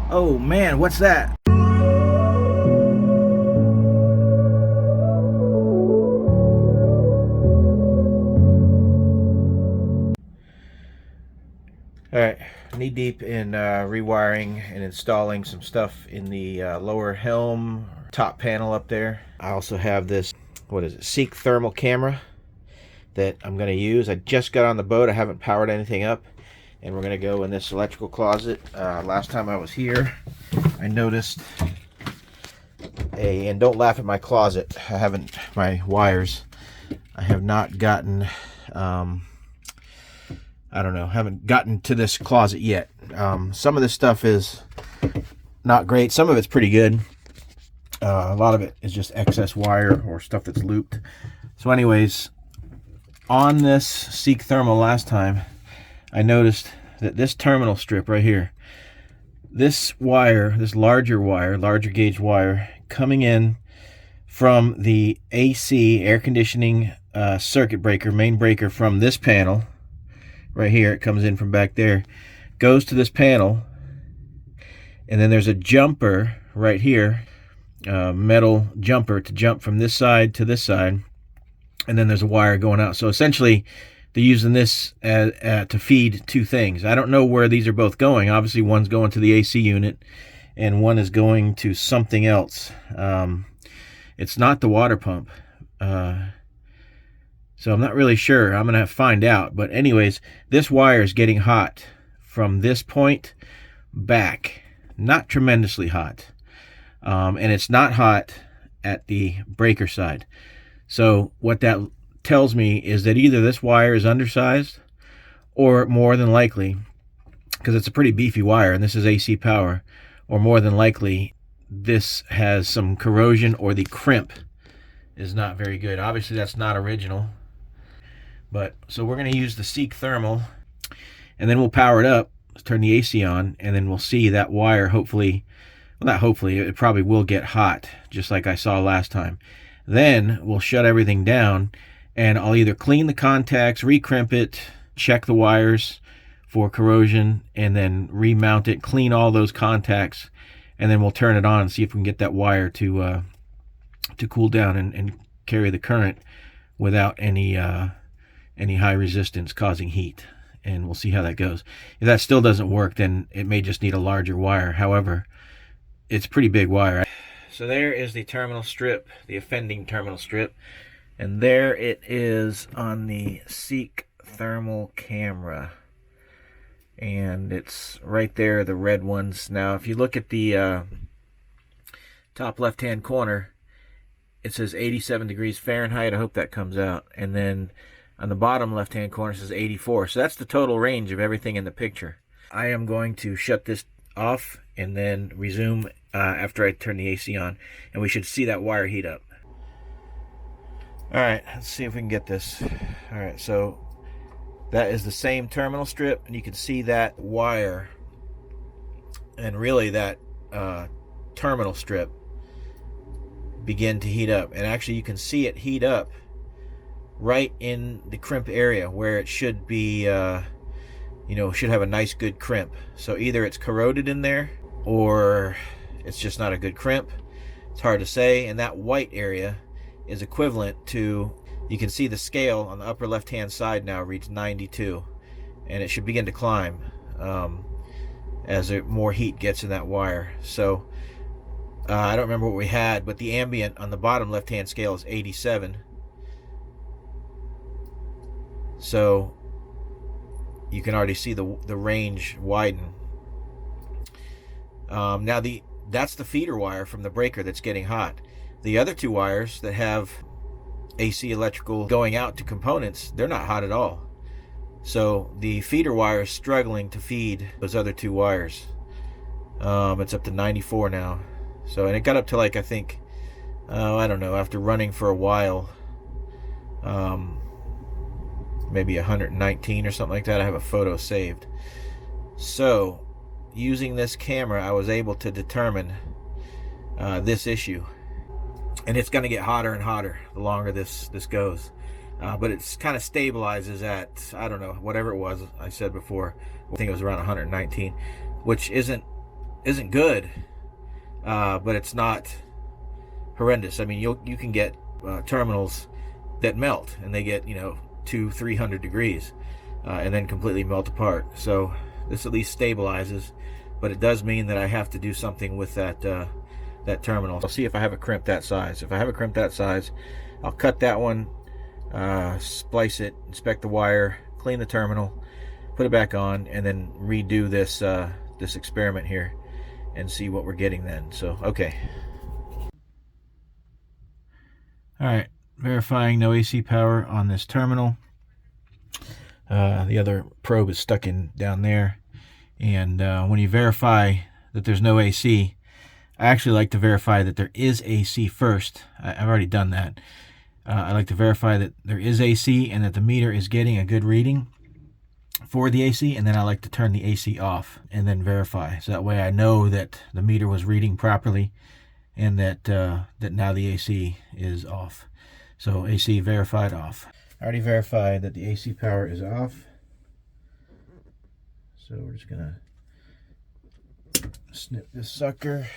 Oh man, what's that? Alright, knee deep in rewiring and installing some stuff in the lower helm, top panel up there. I also have this, what is it, Seek thermal camera that I'm going to use. I just got on the boat, I haven't powered anything up, and we're going to go in this electrical closet. Last time I was here, I noticed and don't laugh at my closet, my wires, I have not gotten, I don't know, haven't gotten to this closet yet. Some of this stuff is not great, some of it's pretty good. A lot of it is just excess wire or stuff that's looped. So anyways, on this Seek Thermal last time, I noticed that this terminal strip right here, this wire, this larger gauge wire, coming in from the AC, air conditioning circuit breaker, main breaker from this panel, right here, it comes in from back there, goes to this panel, and then there's a jumper right here, metal jumper to jump from this side to this side, and then there's a wire going out. So essentially they're using this to feed two things. I don't know where these are both going. Obviously one's going to the AC unit and one is going to something else. It's not the water pump, so I'm not really sure. I'm gonna have to find out. But anyways, this wire is getting hot from this point back, not tremendously hot, and it's not hot at the breaker side. So what that tells me is that either this wire is undersized, or more than likely, because it's a pretty beefy wire and this is AC power, or more than likely this has some corrosion, or the crimp is not very good. Obviously that's not original, but so we're going to use the Seek Thermal, and then we'll power it up, turn the AC on, and then we'll see that wire, hopefully, well, not hopefully, it probably will get hot just like I saw last time. Then we'll shut everything down, and I'll either clean the contacts, recrimp it, check the wires for corrosion, and then remount it, clean all those contacts, and then we'll turn it on and see if we can get that wire to cool down and carry the current without any high resistance causing heat. And we'll see how that goes. If that still doesn't work, then it may just need a larger wire. However, it's pretty big wire. So there is the terminal strip, the offending terminal strip, and there it is on the Seek Thermal camera, and it's right there, the red ones. Now if you look at the top left hand corner, it says 87 degrees Fahrenheit. I hope that comes out. And then on the bottom left hand corner it says 84. So that's the total range of everything in the picture. I am going to shut this off and then resume after I turn the AC on, and we should see that wire heat up. Alright, let's see if we can get this. Alright, so that is the same terminal strip, and you can see that wire and really that terminal strip begin to heat up. And actually you can see it heat up right in the crimp area where it should be, should have a nice good crimp. So either it's corroded in there or it's just not a good crimp. It's hard to say. And that white area is equivalent to, you can see the scale on the upper left hand side now reads 92, and it should begin to climb as more heat gets in that wire. So I don't remember what we had, but the ambient on the bottom left hand scale is 87. So you can already see the range widen. Now that's the feeder wire from the breaker that's getting hot. The other two wires that have AC electrical going out to components, they're not hot at all. So the feeder wire is struggling to feed those other two wires. It's up to 94 now. So, and it got up to, like, I think, I don't know, after running for a while, maybe 119 or something like that. I have a photo saved. So using this camera, I was able to determine this issue, and it's going to get hotter and hotter the longer this goes. but it's kind of stabilizes at, I don't know, whatever it was I said before. I think it was around 119, which isn't good, but it's not horrendous. I mean, you can get terminals that melt, and they get, you know, 200-300 degrees, and then completely melt apart. So this at least stabilizes, but it does mean that I have to do something with that that terminal. I'll see if I have a crimp that size. If I have a crimp that size, I'll cut that one, splice it, inspect the wire, clean the terminal, put it back on, and then redo this this experiment here and see what we're getting then. So okay. All right, verifying no AC power on this terminal. The other probe is stuck in down there, and when you verify that there's no AC, I actually like to verify that there is AC first. I've already done that. I like to verify that there is AC and that the meter is getting a good reading for the AC, and then I like to turn the AC off and then verify. So that way I know that the meter was reading properly and that that now the AC is off. So AC verified off. I already verified that the AC power is off. So we're just gonna snip this sucker.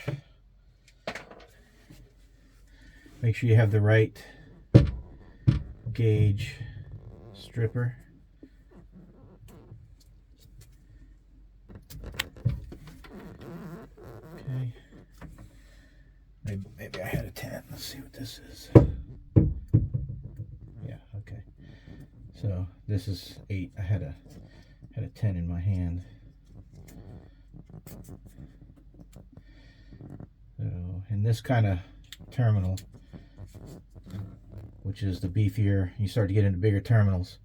Make sure you have the right gauge stripper. Okay. Maybe I had a 10. Let's see what this is. Yeah, okay. So this is 8. I had a 10 in my hand. So in this kind of terminal, which is the beefier, you start to get into bigger terminals,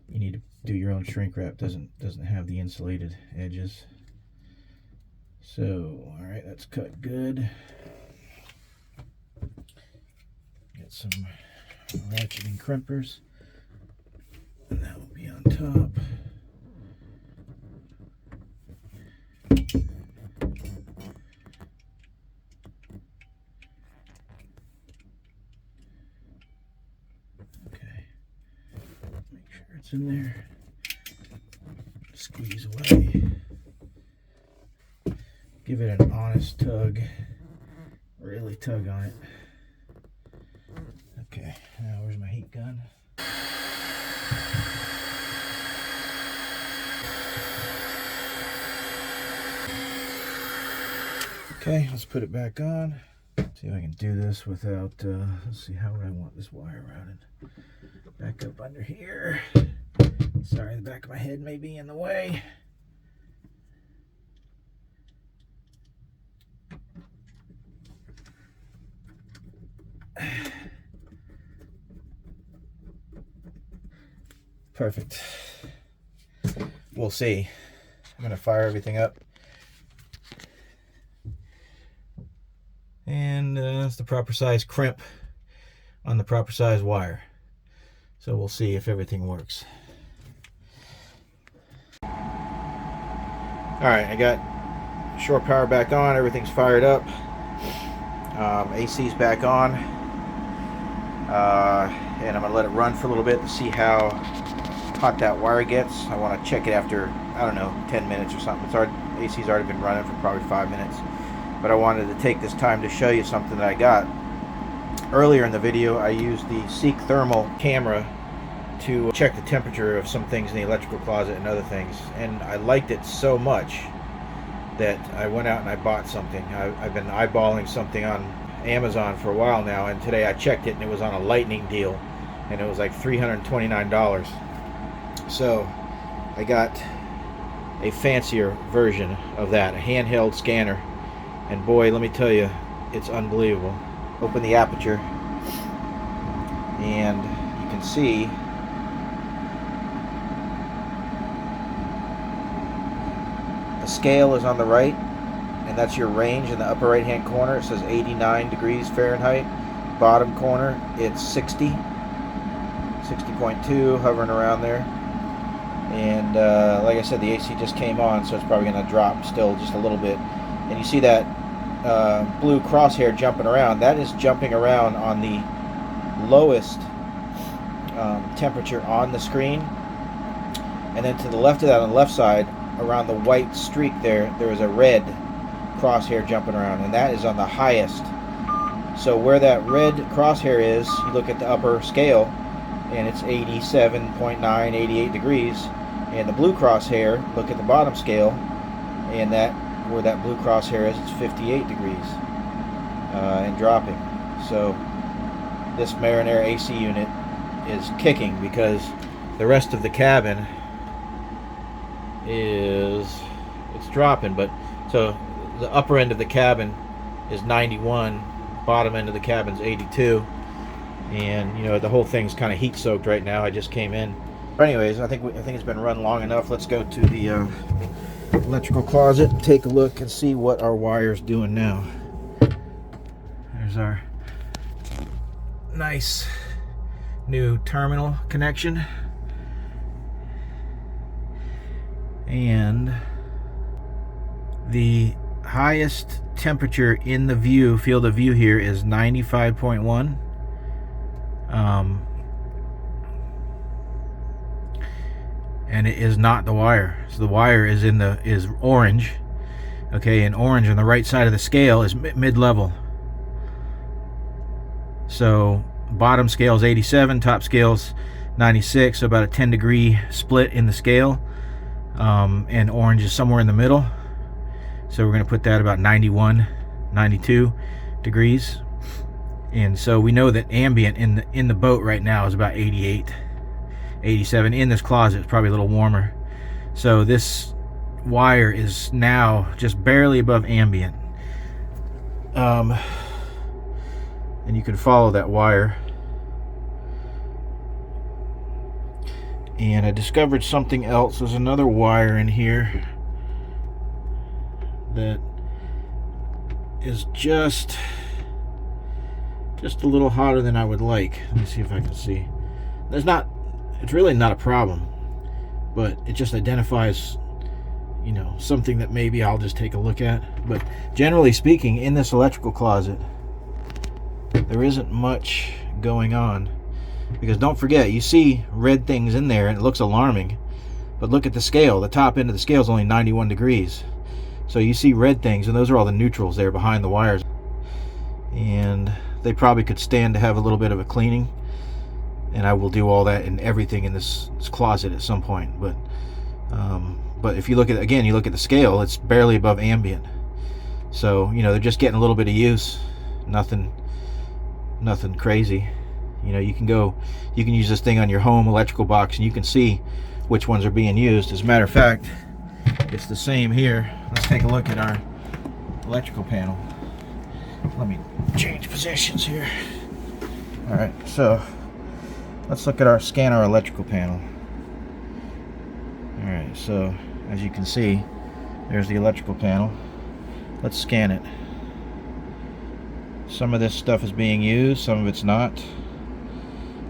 you need to do your own shrink wrap. Doesn't have the insulated edges. So all right, that's cut good. Get some ratcheting crimpers, and that will be on top. It's in there. Squeeze away. Give it an honest tug. Really tug on it. Okay, now where's my heat gun? Okay, let's put it back on. See if I can do this without, let's see, how would I want this wire routed? Back up under here. Sorry, the back of my head may be in the way. Perfect. We'll see. I'm going to fire everything up. And that's the proper size crimp on the proper size wire. So we'll see if everything works. Alright, I got shore power back on, everything's fired up. AC's back on. And I'm going to let it run for a little bit to see how hot that wire gets. I want to check it after, I don't know, 10 minutes or something. AC's already been running for probably 5 minutes. But I wanted to take this time to show you something that I got. Earlier in the video, I used the Seek Thermal camera to check the temperature of some things in the electrical closet and other things. And I liked it so much that I went out and I bought something. I've been eyeballing something on Amazon for a while now, and today I checked it and it was on a lightning deal. And it was like $329. So I got a fancier version of that, a handheld scanner. And boy, let me tell you, it's unbelievable. Open the aperture, and you can see the scale is on the right, and that's your range in the upper right hand corner. It says 89 degrees Fahrenheit. Bottom corner, it's 60.2, hovering around there. And like I said, the AC just came on, so it's probably going to drop still just a little bit. And you see that blue crosshair jumping around. That is jumping around on the lowest temperature on the screen. And then to the left of that, on the left side, around the white streak there is a red crosshair jumping around, and that is on the highest. So where that red crosshair is, you look at the upper scale, and it's 87.9, 88 degrees. And the blue crosshair, look at the bottom scale, and that where that blue crosshair is, it's 58 degrees and dropping. So this Marinere AC unit is kicking because the rest of the cabin it's dropping. But so the upper end of the cabin is 91, bottom end of the cabin's 82, and you know the whole thing's kind of heat soaked right now. I just came in. But anyways, I think it's been run long enough. Let's go to the electrical closet and take a look and see what our wire's doing now. There's our nice new terminal connection, and the highest temperature in the field of view here is 95.1. And it is not the wire. So the wire is is orange. Okay, and orange on the right side of the scale is mid-level. So bottom scale is 87, top scale's 96, so about a 10-degree split in the scale. And orange is somewhere in the middle. So we're going to put that about 91, 92 degrees. And so we know that ambient in the boat right now is about 88, 87. In this closet, it's probably a little warmer. So this wire is now just barely above ambient. And you can follow that wire. And I discovered something else. There's another wire in here that is just a little hotter than I would like. Let me see if I can see. It's really not a problem, but it just identifies, you know, something that maybe I'll just take a look at. But generally speaking, in this electrical closet, there isn't much going on. Because don't forget, you see red things in there and it looks alarming, but look at the scale. The top end of the scale is only 91 degrees. So you see red things, and those are all the neutrals there behind the wires. And they probably could stand to have a little bit of a cleaning, and I will do all that and everything in this closet at some point. But if you look at, again, you look at the scale, it's barely above ambient. So, you know, they're just getting a little bit of use. Nothing crazy. You know, you can use this thing on your home electrical box, and you can see which ones are being used. As a matter of fact, it's the same here. Let's take a look at our electrical panel. Let me change positions here. All right, so let's scan our electrical panel. All right, so as you can see, there's the electrical panel. Let's scan it. Some of this stuff is being used, some of it's not.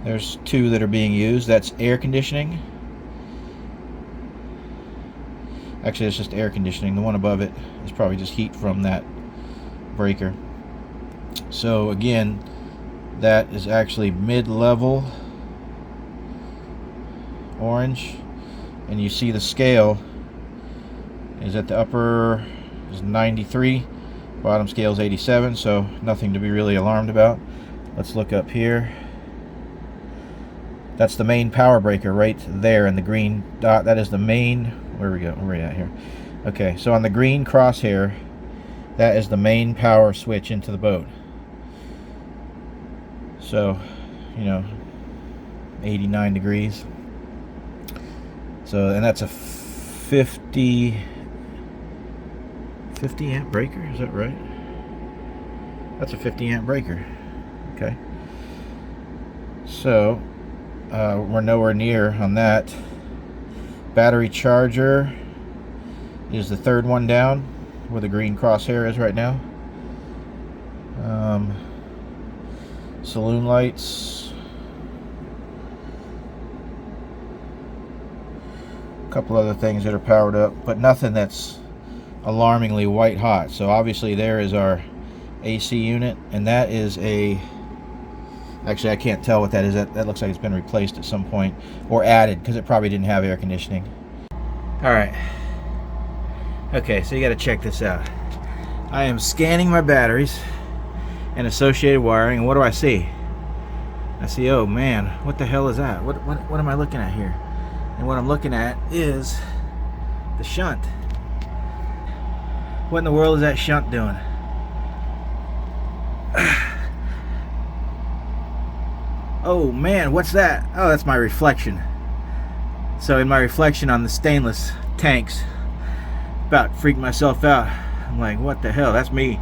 There's two that are being used. That's air conditioning. Actually, it's just air conditioning. The one above it is probably just heat from that breaker. So again, that is actually mid-level orange, and you see the scale is at the upper is 93, bottom scale is 87, so nothing to be really alarmed about. Let's look up here. That's the main power breaker right there in the green dot. That is the main, where we at here. Okay, so on the green crosshair, that is the main power switch into the boat. So, you know, 89 degrees. So, and that's a 50 amp breaker, is that right? That's a 50 amp breaker. Okay. So, we're nowhere near on that. Battery charger is the third one down, where the green crosshair is right now. Saloon lights. A couple other things that are powered up, but nothing that's alarmingly white hot. So obviously there is our AC unit, and that is Actually, I can't tell what that is. That looks like it's been replaced at some point or added, because it probably didn't have air conditioning. All right. Okay, so you got to check this out. I am scanning my batteries and associated wiring, and what do I see? I see, oh man, what the hell is that? What am I looking at here? And what I'm looking at is the shunt. What in the world is that shunt doing? Oh man, what's that? Oh, that's my reflection. So in my reflection on the stainless tanks, about freaked myself out. I'm like, what the hell? That's me.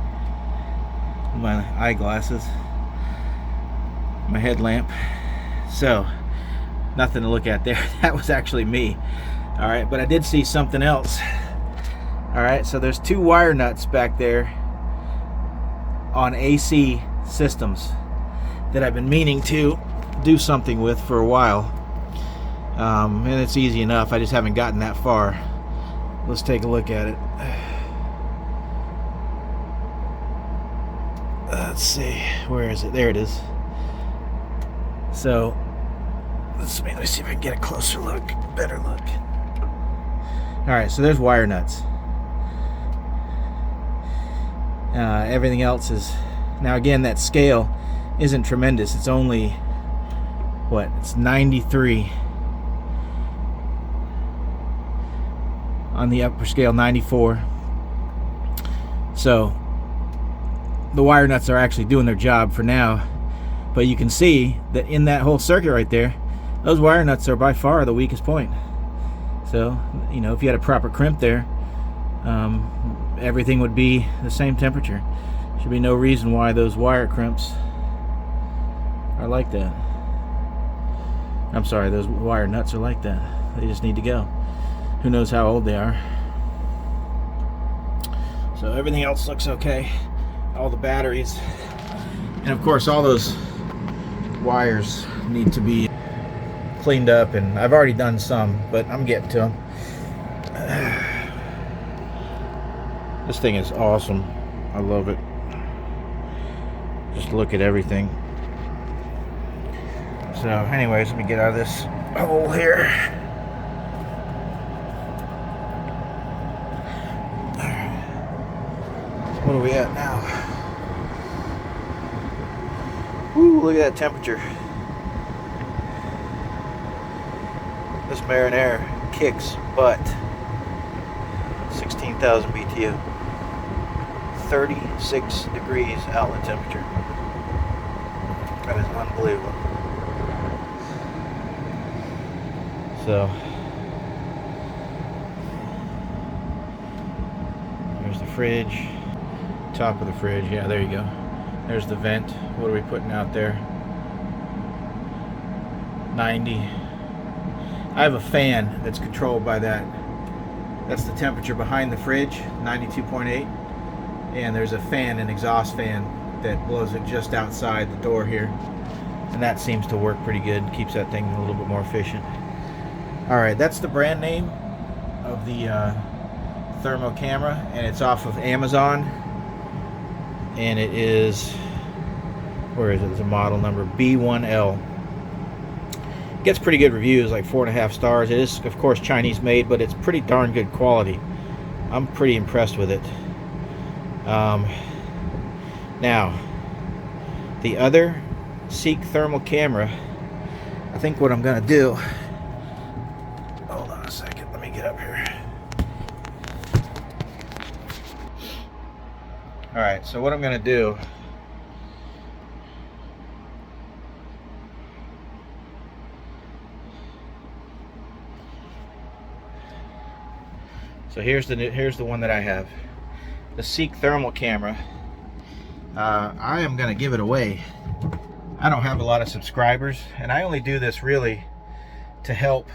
My eyeglasses, my headlamp. So nothing to look at there. That was actually me. All right, but I did see something else. All right, so there's 2 wire nuts back there on AC systems that I've been meaning to do something with for a while, and it's easy enough. I just haven't gotten that far. Let's take a look at it. Let's see, where is it? There it is. So let me see if I can get a closer look, better look. All right, so there's wire nuts. Everything else is, now again, that scale isn't tremendous. It's only, what, it's 93 on the upper scale, 94. So the wire nuts are actually doing their job for now, but you can see that in that whole circuit right there, those wire nuts are by far the weakest point. So, you know, if you had a proper crimp there, everything would be the same temperature. Should be no reason why those wire crimps are like that. I'm sorry, those wire nuts are like that. They just need to go. Who knows how old they are. So everything else looks okay. All the batteries, and of course all those wires need to be cleaned up, and I've already done some, but I'm getting to them. This thing is awesome. I love it. Just look at everything. So anyways, let me get out of this hole here. What are we at now? Woo, look at that temperature. This marinara kicks butt. 16,000 BTU. 36 degrees outlet temperature. That is unbelievable. So there's the fridge. Top of the fridge, yeah, there you go. There's the vent. What are we putting out there? 90. I have a fan that's controlled by that. That's the temperature behind the fridge, 92.8. And there's a fan, an exhaust fan, that blows it just outside the door here. And that seems to work pretty good. Keeps that thing a little bit more efficient. Alright, that's the brand name of the thermal camera, and it's off of Amazon. And it is, where is it? It's a model number B1L. Gets pretty good reviews, like 4.5 stars. It is, of course, Chinese made, but it's pretty darn good quality. I'm pretty impressed with it. Now, the other Seek thermal camera, I think what I'm going to do, hold on a second, let me get up here. Alright, so what I'm going to do, so here's the one that I have, the Seek thermal camera. I am going to give it away. I don't have a lot of subscribers, and I only do this really to help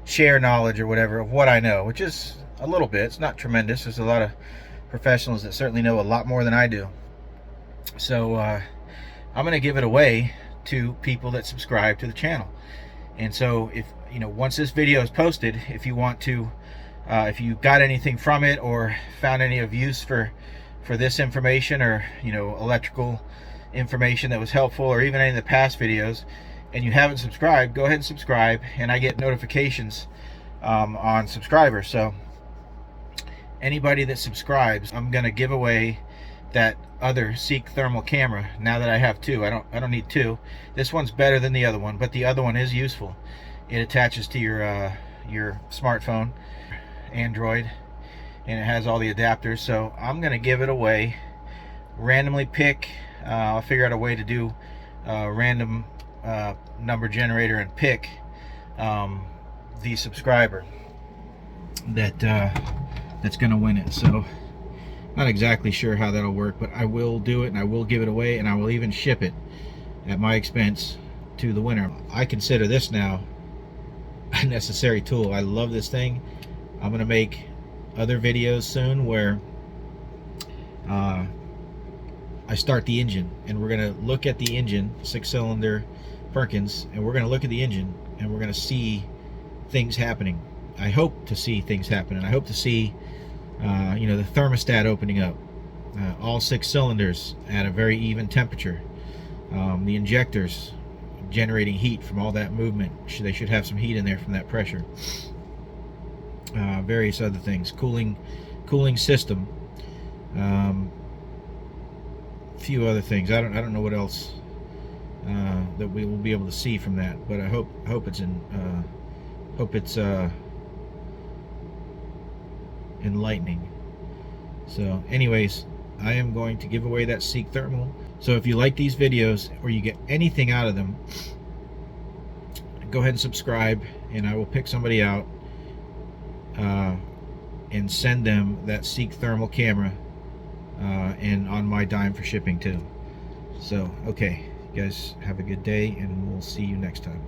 share knowledge or whatever of what I know, which is a little bit. It's not tremendous. There's a lot of professionals that certainly know a lot more than I do. So I'm going to give it away to people that subscribe to the channel. And so if you know, once this video is posted, if you want to, if you got anything from it or found any of use for this information, or you know, electrical information that was helpful, or even any of the past videos, and you haven't subscribed, go ahead and subscribe, and I get notifications on subscribers. So anybody that subscribes, I'm gonna give away that other Seek thermal camera. Now that I have two, I don't need two. This one's better than the other one, but the other one is useful. It attaches to your smartphone, Android, and it has all the adapters. So I'm gonna give it away. Randomly pick. I'll figure out a way to do random number generator and pick the subscriber that's gonna win it. So not exactly sure how that'll work, but I will do it, and I will give it away, and I will even ship it at my expense to the winner. I consider this now a necessary tool. I love this thing. I'm gonna make other videos soon where I start the engine, and we're gonna look at the engine, 6-cylinder Perkins, and we're gonna look at the engine, and we're gonna see things happening. I hope to see things happen, and I hope to see you know, the thermostat opening up, all 6 cylinders at a very even temperature, the injectors generating heat from all that movement. They should have some heat in there from that pressure. Various other things, cooling system, few other things. I don't know what else that we will be able to see from that, but I hope it's enlightening. So anyways, I am going to give away that Seek thermal. So if you like these videos, or you get anything out of them, go ahead and subscribe, and I will pick somebody out and send them that Seek thermal camera, and on my dime for shipping too. So okay, you guys have a good day, and we'll see you next time.